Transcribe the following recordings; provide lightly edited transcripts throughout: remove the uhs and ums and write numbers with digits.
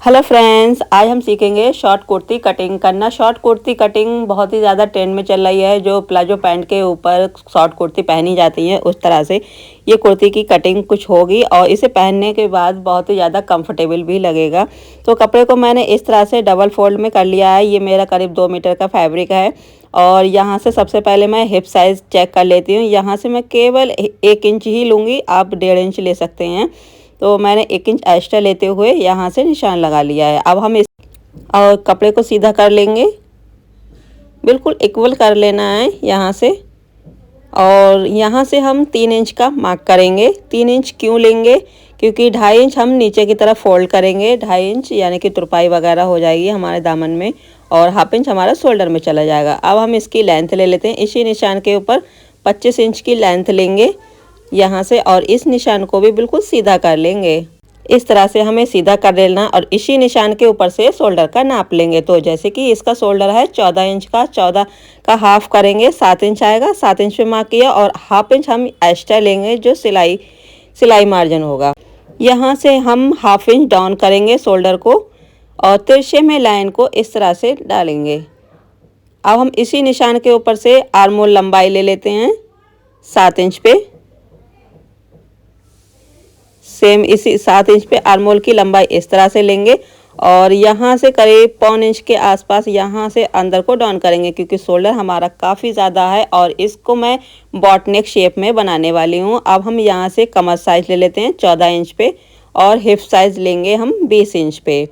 Hello friends, आज हम सीखेंगे शॉर्ट कुर्ती कटिंग करना। शॉर्ट कुर्ती कटिंग बहुत ही ज़्यादा ट्रेंड में चल रही है। जो प्लाजो पैंट के ऊपर शॉर्ट कुर्ती पहनी जाती है उस तरह से ये कुर्ती की कटिंग कुछ होगी और इसे पहनने के बाद बहुत ही ज़्यादा कंफर्टेबल भी लगेगा। तो कपड़े को मैंने इस तरह से डबल फोल्ड में कर लिया है। ये मेरा करीब 2 मीटर का फैब्रिक है और यहाँ से सबसे पहले मैं हिप साइज़ चेक कर लेती हूँ। यहाँ से मैं केवल 1 इंच ही लूँगी, आप 1.5 इंच ले सकते हैं। तो मैंने 1 इंच एक्स्ट्रा लेते हुए यहाँ से निशान लगा लिया है। अब हम इस और कपड़े को सीधा कर लेंगे, बिल्कुल इक्वल कर लेना है यहाँ से। और यहाँ से हम 3 इंच का मार्क करेंगे। 3 इंच क्यों लेंगे? क्योंकि 2.5 इंच हम नीचे की तरफ फोल्ड करेंगे। 2.5 इंच यानी कि तुरपाई वगैरह हो जाएगी हमारे दामन में और 1/2 इंच हमारा शोल्डर में चला जाएगा। अब हम इसकी लेंथ ले लेते हैं। इसी निशान के ऊपर 25 इंच की लेंथ लेंगे यहाँ से और इस निशान को भी बिल्कुल सीधा कर लेंगे। इस तरह से हमें सीधा कर लेना और इसी निशान के ऊपर से शोल्डर का नाप लेंगे। तो जैसे कि इसका शोल्डर है 14 इंच का, 14 का हाफ करेंगे, 7 इंच आएगा। 7 इंच पे मार्क किया और 1/2 इंच हम एक्स्ट्रा लेंगे जो सिलाई मार्जिन होगा। यहाँ से हम 1/2 इंच डाउन करेंगे शोल्डर को और तिरछे में लाइन को इस तरह से डालेंगे। अब हम इसी निशान के ऊपर से आर्म होल लंबाई ले लेते हैं 7 इंच पे। सेम इसी 7 इंच पे आर्म होल की लंबाई इस तरह से लेंगे और यहाँ से करीब 1/4 इंच के आसपास यहाँ से अंदर को डाउन करेंगे क्योंकि शोल्डर हमारा काफ़ी ज़्यादा है और इसको मैं बॉट नेक शेप में बनाने वाली हूँ। अब हम यहाँ से कमर साइज ले लेते हैं 14 इंच पे और हिप साइज लेंगे हम 20 इंच पे।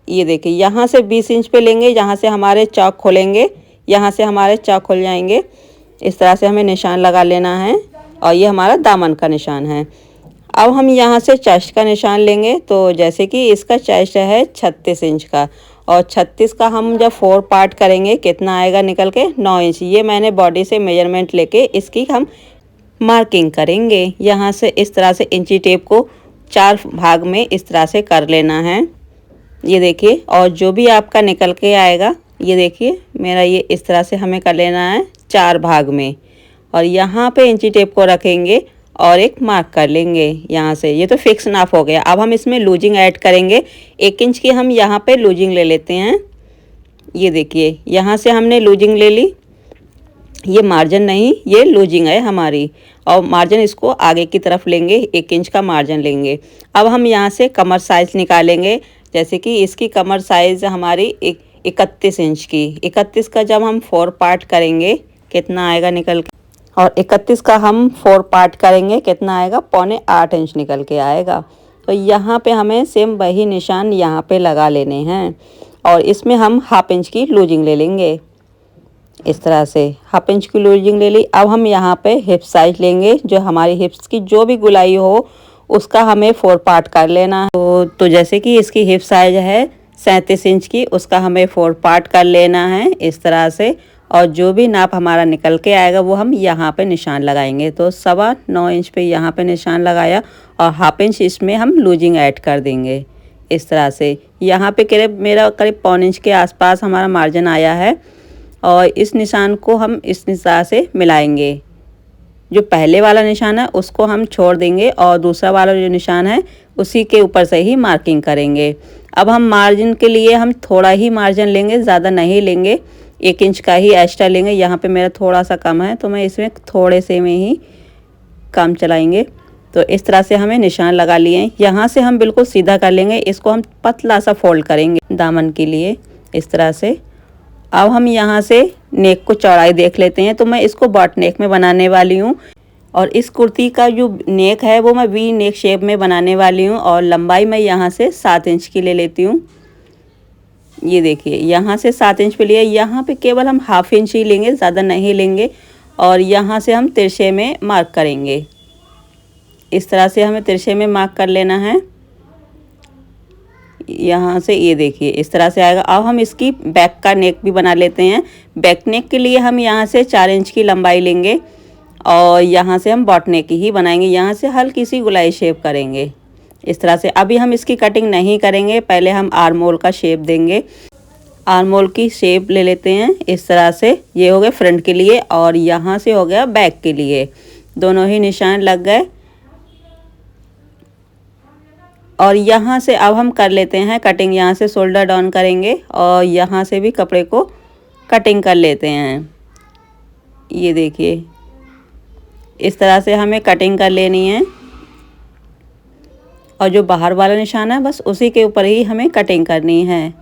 ये देखिए यहाँ से 20 इंच पे लेंगे, यहाँ से हमारे चौक खोलेंगे, यहाँ से हमारे चौक खुल जाएंगे। इस तरह से हमें निशान लगा लेना है और ये हमारा दामन का निशान है। अब हम यहाँ से चेस्ट का निशान लेंगे। तो जैसे कि इसका चेस्ट है 36 इंच का और 36 का हम जब 4 पार्ट करेंगे कितना आएगा निकल के 9 इंच। ये मैंने बॉडी से मेजरमेंट लेके इसकी हम मार्किंग करेंगे। यहाँ से इस तरह से इंची टेप को 4 भाग में इस तरह से कर लेना है। ये देखिए और जो भी आपका निकल के आएगा ये देखिए मेरा ये इस तरह से हमें कर लेना है 4 भाग में और यहाँ पे इंची टेप को रखेंगे और एक मार्क कर लेंगे यहाँ से। ये तो फिक्स नाप हो गया। अब हम इसमें लूजिंग ऐड करेंगे। 1 इंच की हम यहाँ पे लूजिंग ले लेते हैं। ये देखिए यहाँ से हमने लूजिंग ले ली। ये मार्जिन नहीं, ये लूजिंग है हमारी और मार्जिन इसको आगे की तरफ लेंगे, 1 इंच का मार्जिन लेंगे। अब हम यहाँ से कमर साइज निकालेंगे। जैसे कि इसकी कमर साइज हमारी 31 इंच की। 31 का जब हम 4 पार्ट करेंगे कितना आएगा निकल के और 31 का हम 4 पार्ट करेंगे कितना आएगा 7.25 इंच निकल के आएगा। तो यहाँ पे हमें सेम वही निशान यहाँ पे लगा लेने हैं और इसमें हम 1/2 इंच की लूजिंग ले लेंगे। इस तरह से 1/2 इंच की लूजिंग ले ली। अब हम यहाँ पे हिप साइज लेंगे। जो हमारी हिप्स की जो भी गुलाई हो उसका हमें 4 पार्ट कर लेना है। तो जैसे कि इसकी हिप साइज है 37 इंच की, उसका हमें 4 पार्ट कर लेना है इस तरह से और जो भी नाप हमारा निकल के आएगा वो हम यहाँ पे निशान लगाएंगे। तो 9.25 इंच पे यहाँ पे निशान लगाया और 1/2 इंच इसमें हम लूजिंग ऐड कर देंगे इस तरह से। यहाँ पे करीब मेरा 1/4 इंच के आसपास हमारा मार्जिन आया है और इस निशान को हम इस तरह से मिलाएंगे। जो पहले वाला निशान है उसको हम छोड़ देंगे और दूसरा वाला जो निशान है उसी के ऊपर से ही मार्किंग करेंगे। अब हम मार्जिन के लिए हम थोड़ा ही मार्जिन लेंगे, ज़्यादा नहीं लेंगे, 1 इंच का ही एक्स्ट्रा लेंगे। यहाँ पे मेरा थोड़ा सा कम है तो मैं इसमें थोड़े से में ही काम चलाएंगे। तो इस तरह से हमें निशान लगा लिए। यहाँ से हम बिल्कुल सीधा कर लेंगे। इसको हम पतला सा फोल्ड करेंगे दामन के लिए इस तरह से। अब हम यहाँ से नेक को चौड़ाई देख लेते हैं। तो मैं इसको बॉट नेक में बनाने वाली हूँ और इस कुर्ती का जो नेक है वो मैं वी नेक शेप में बनाने वाली हूँ और लंबाई मैं यहाँ से 7 इंच की ले लेती हूँ। ये देखिए यहाँ से 7 इंच पे लिया। यहाँ पे केवल हम 1/2 इंच ही लेंगे, ज़्यादा नहीं लेंगे और यहाँ से हम तिरछे में मार्क करेंगे। इस तरह से हमें तिरछे में मार्क कर लेना है। यहाँ से ये देखिए इस तरह से आएगा। अब हम इसकी बैक का नेक भी बना लेते हैं। बैक नेक के लिए हम यहाँ से 4 इंच की लंबाई लेंगे और यहाँ से हम बॉट नेक ही बनाएंगे। यहाँ से हल्की सी गुलाई शेप करेंगे इस तरह से। अभी हम इसकी कटिंग नहीं करेंगे, पहले हम आर्म होल का शेप देंगे। आर्म होल की शेप ले लेते हैं इस तरह से। ये हो गया फ्रंट के लिए और यहाँ से हो गया बैक के लिए। दोनों ही निशान लग गए। और यहाँ से अब हम कर लेते हैं कटिंग। यहाँ से शोल्डर डाउन करेंगे और यहाँ से भी कपड़े को कटिंग कर लेते हैं। ये देखिए इस तरह से हमें कटिंग कर लेनी है और जो बाहर वाला निशान है बस उसी के ऊपर ही हमें कटिंग करनी है।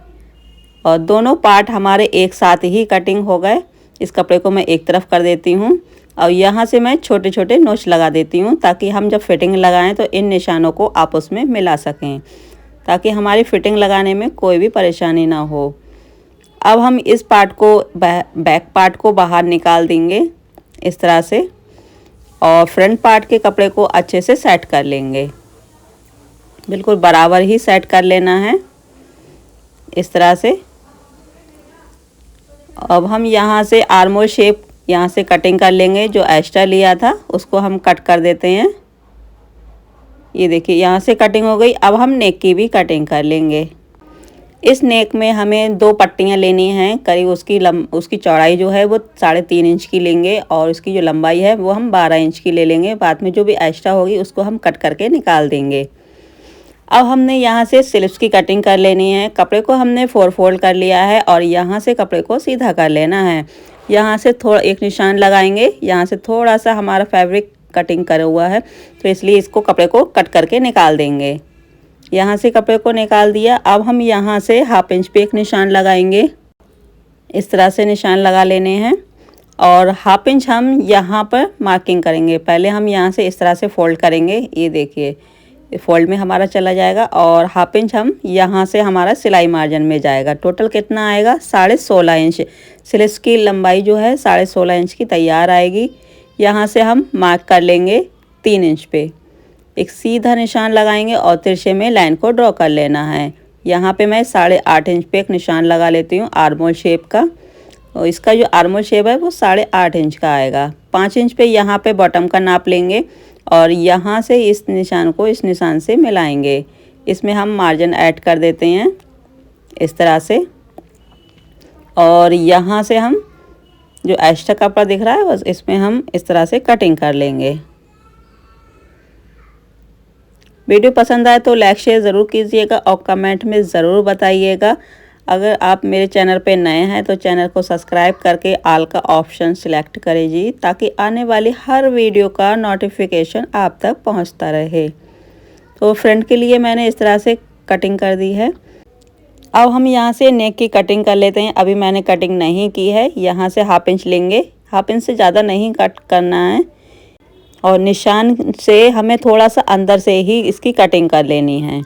और दोनों पार्ट हमारे एक साथ ही कटिंग हो गए। इस कपड़े को मैं एक तरफ कर देती हूँ और यहाँ से मैं छोटे छोटे नोच लगा देती हूँ ताकि हम जब फिटिंग लगाएं तो इन निशानों को आपस में मिला सकें, ताकि हमारी फिटिंग लगाने में कोई भी परेशानी ना हो। अब हम इस पार्ट को बैक पार्ट को बाहर निकाल देंगे इस तरह से और फ्रंट पार्ट के कपड़े को अच्छे से सेट कर लेंगे। बिल्कुल बराबर ही सेट कर लेना है इस तरह से। अब हम यहाँ से आर्मोल शेप यहाँ से कटिंग कर लेंगे। जो एक्स्ट्रा लिया था उसको हम कट कर देते हैं। ये देखिए यहाँ से कटिंग हो गई। अब हम नेक की भी कटिंग कर लेंगे। इस नेक में हमें 2 पट्टियाँ लेनी हैं। करीब उसकी चौड़ाई जो है वो 3.5 इंच की लेंगे और उसकी जो लंबाई है वो हम 12 इंच की ले लेंगे। बाद में जो भी एक्स्ट्रा होगी उसको हम कट करके निकाल देंगे। अब हमने यहाँ से स्लिप्स की कटिंग कर लेनी है। कपड़े को हमने 4 फोल्ड कर लिया है और यहाँ से कपड़े को सीधा कर लेना है। यहाँ से थोड़ा एक निशान लगाएंगे। यहाँ से थोड़ा सा हमारा फैब्रिक कटिंग करा हुआ है तो इसलिए इसको कपड़े को कट करके निकाल देंगे। यहाँ से कपड़े को निकाल दिया। अब हम यहाँ से 1/2 इंच पे एक निशान लगाएंगे। इस तरह से निशान लगा लेने हैं और 1/2 इंच हम यहाँ पर मार्किंग करेंगे। पहले हम यहाँ से इस तरह से फोल्ड करेंगे। ये देखिए फोल्ड में हमारा चला जाएगा और 1/2 इंच हम यहाँ से हमारा सिलाई मार्जिन में जाएगा। टोटल कितना आएगा 16.5 इंच। स्लीव्स की लंबाई जो है 16.5 इंच की तैयार आएगी। यहाँ से हम मार्क कर लेंगे 3 इंच पे। एक सीधा निशान लगाएंगे और तिरछे में लाइन को ड्रॉ कर लेना है। यहाँ पे मैं 8.5 इंच पे एक निशान लगा लेती हूँ आर्मोल शेप का। और इसका जो आर्मोल शेप है वो 8.5 इंच का आएगा। 5 इंच पे यहाँ पे बॉटम का नाप लेंगे और यहाँ से इस निशान को इस निशान से मिलाएंगे। इसमें हम मार्जिन ऐड कर देते हैं इस तरह से और यहाँ से हम जो एक्स्ट्रा कपड़ा दिख रहा है बस इसमें हम इस तरह से कटिंग कर लेंगे। वीडियो पसंद आए तो लाइक शेयर ज़रूर कीजिएगा और कमेंट में ज़रूर बताइएगा। अगर आप मेरे चैनल पे नए हैं तो चैनल को सब्सक्राइब करके ऑल का ऑप्शन सिलेक्ट करें जी, ताकि आने वाली हर वीडियो का नोटिफिकेशन आप तक पहुंचता रहे। तो फ्रंट के लिए मैंने इस तरह से कटिंग कर दी है। अब हम यहाँ से नेक की कटिंग कर लेते हैं। अभी मैंने कटिंग नहीं की है। यहाँ से 1/2 इंच लेंगे। 1/2 इंच से ज़्यादा नहीं कट करना है और निशान से हमें थोड़ा सा अंदर से ही इसकी कटिंग कर लेनी है।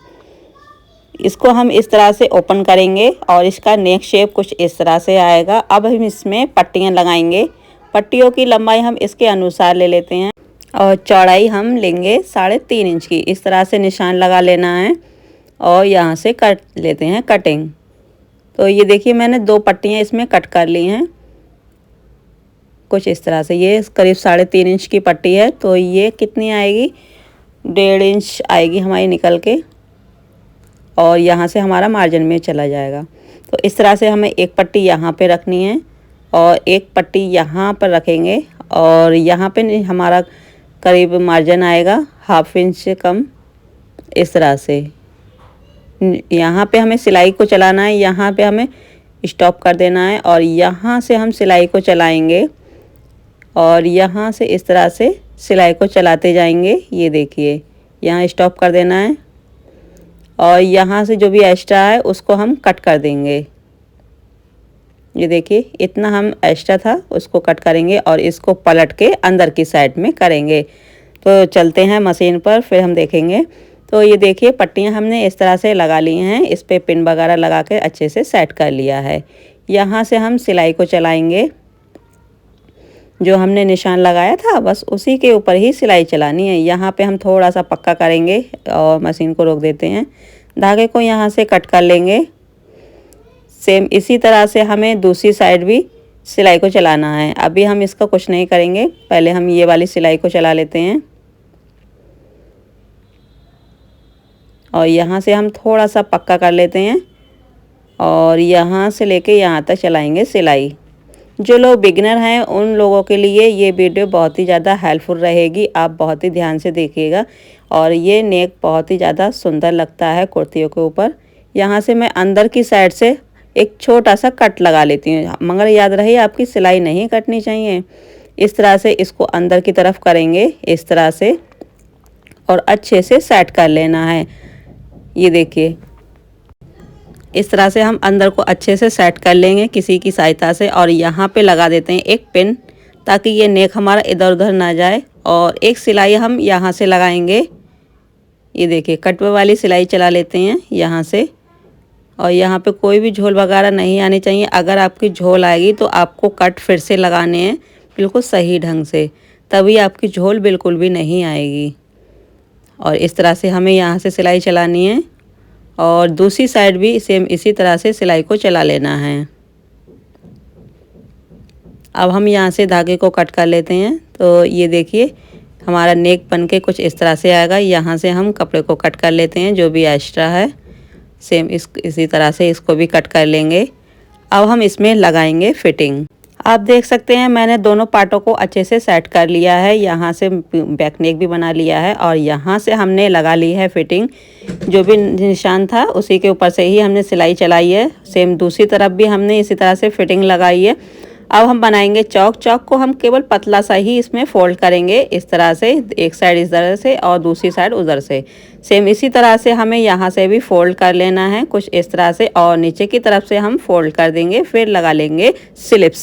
इसको हम इस तरह से ओपन करेंगे और इसका नेक शेप कुछ इस तरह से आएगा। अब हम इसमें पट्टियाँ लगाएंगे। पट्टियों की लंबाई हम इसके अनुसार ले लेते हैं और चौड़ाई हम लेंगे 3.5 इंच की। इस तरह से निशान लगा लेना है और यहाँ से कट लेते हैं कटिंग। तो ये देखिए मैंने 2 पट्टियाँ इसमें कट कर ली हैं कुछ इस तरह से। ये करीब 3.5 इंच की पट्टी है तो ये कितनी आएगी 1.5 इंच आएगी हमारी निकल के और यहाँ से हमारा मार्जिन में चला जाएगा। तो इस तरह से हमें एक पट्टी यहाँ पे रखनी है और एक पट्टी यहाँ पर रखेंगे और यहाँ पे हमारा करीब मार्जिन आएगा 1/2 इंच से कम। इस तरह से यहाँ पे हमें सिलाई को चलाना है। यहाँ पे हमें स्टॉप कर देना है और यहाँ से हम सिलाई को चलाएंगे और यहाँ से इस तरह से सिलाई को चलाते जाएंगे। ये देखिए यहाँ स्टॉप कर देना है और यहाँ से जो भी एक्स्ट्रा है उसको हम कट कर देंगे। ये देखिए इतना हम एक्स्ट्रा था उसको कट करेंगे और इसको पलट के अंदर की साइड में करेंगे। तो चलते हैं मशीन पर फिर हम देखेंगे। तो ये देखिए पट्टियाँ हमने इस तरह से लगा ली हैं। इस पे पिन वगैरह लगा के अच्छे से सेट कर लिया है। यहाँ से हम सिलाई को चलाएंगे। जो हमने निशान लगाया था बस उसी के ऊपर ही सिलाई चलानी है। यहाँ पे हम थोड़ा सा पक्का करेंगे और मशीन को रोक देते हैं। धागे को यहाँ से कट कर लेंगे। सेम इसी तरह से हमें दूसरी साइड भी सिलाई को चलाना है। अभी हम इसका कुछ नहीं करेंगे, पहले हम ये वाली सिलाई को चला लेते हैं और यहाँ से हम थोड़ा सा पक्का कर लेते हैं और यहाँ से लेके यहाँ तक चलाएंगे सिलाई। जो लोग बिगिनर हैं उन लोगों के लिए ये वीडियो बहुत ही ज़्यादा हेल्पफुल रहेगी। आप बहुत ही ध्यान से देखिएगा और ये नेक बहुत ही ज़्यादा सुंदर लगता है कुर्तियों के ऊपर। यहाँ से मैं अंदर की साइड से एक छोटा सा कट लगा लेती हूँ, मगर याद रहे आपकी सिलाई नहीं कटनी चाहिए। इस तरह से इसको अंदर की तरफ करेंगे इस तरह से और अच्छे से सेट कर लेना है। ये देखिए इस तरह से हम अंदर को अच्छे से सेट कर लेंगे किसी की सहायता से, और यहाँ पे लगा देते हैं एक पिन ताकि ये नेक हमारा इधर उधर ना जाए। और एक सिलाई हम यहाँ से लगाएंगे, ये देखिए कटवे वाली सिलाई चला लेते हैं यहाँ से। और यहाँ पे कोई भी झोल वगैरह नहीं आनी चाहिए। अगर आपकी झोल आएगी तो आपको कट फिर से लगाने हैं बिल्कुल सही ढंग से, तभी आपकी झोल बिल्कुल भी नहीं आएगी। और इस तरह से हमें यहाँ से सिलाई चलानी है और दूसरी साइड भी सेम इसी तरह से सिलाई को चला लेना है। अब हम यहाँ से धागे को कट कर लेते हैं। तो ये देखिए हमारा नेक बन के कुछ इस तरह से आएगा। यहाँ से हम कपड़े को कट कर लेते हैं, जो भी एक्स्ट्रा है सेम इसी तरह से इसको भी कट कर लेंगे। अब हम इसमें लगाएंगे फिटिंग। आप देख सकते हैं मैंने दोनों पार्टों को अच्छे से सेट कर लिया है। यहाँ से बैक नेक भी बना लिया है और यहाँ से हमने लगा ली है फिटिंग। जो भी निशान था उसी के ऊपर से ही हमने सिलाई चलाई है। सेम दूसरी तरफ भी हमने इसी तरह से फिटिंग लगाई है। अब हम बनाएंगे चौक। चौक को हम केवल पतला सा ही इसमें फोल्ड करेंगे इस तरह से, एक साइड इस तरह से और दूसरी साइड उधर से। सेम इसी तरह से हमें यहाँ से भी फोल्ड कर लेना है कुछ इस तरह से, और नीचे की तरफ से हम फोल्ड कर देंगे। फिर लगा लेंगे स्लिप्स।